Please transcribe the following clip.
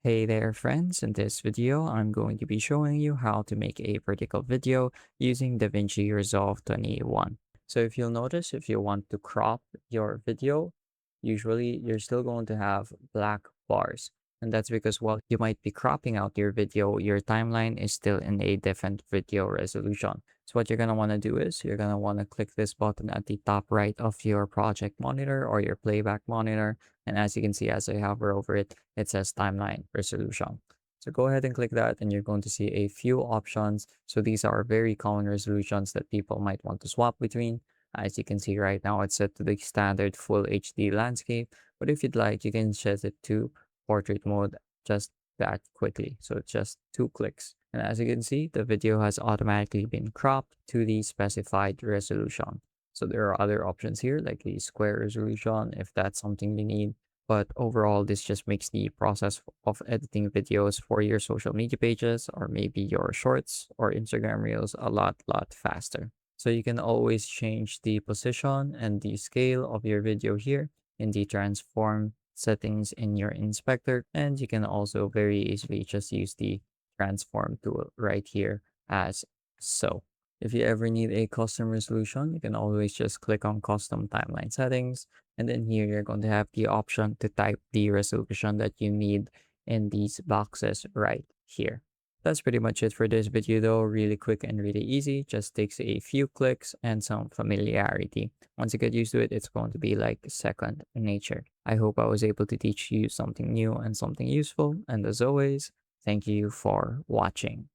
Hey there friends, in this video I'm going to be showing you how to make a vertical video using DaVinci Resolve 21. So if you'll notice, if you want to crop your video, usually you're still going to have black bars. And that's because while you might be cropping out your video, your timeline is still in a different video resolution. So what you're going to want to do is you're going to want to click this button at the top right of your project monitor or your playback monitor. And as you can see, as I hover over it, it says timeline resolution. So go ahead and click that and you're going to see a few options. So these are very common resolutions that people might want to swap between. As you can see right now, it's set to the standard full HD landscape. But if you'd like, you can set it to portrait mode just that quickly. So it's just 2 clicks. And as you can see, the video has automatically been cropped to the specified resolution. So there are other options here like the square resolution if that's something you need. But overall, this just makes the process of editing videos for your social media pages or maybe your shorts or Instagram reels a lot faster. So you can always change the position and the scale of your video here in the transform settings in your inspector. And you can also very easily just use the transform tool right here as so. If you ever need a custom resolution, you can always just click on custom timeline settings. And then here you're going to have the option to type the resolution that you need in these boxes right here. That's pretty much it for this video though. Really quick and really easy. Just takes a few clicks and some familiarity. Once you get used to it, it's going to be like second nature. I hope I was able to teach you something new and something useful. And as always, thank you for watching.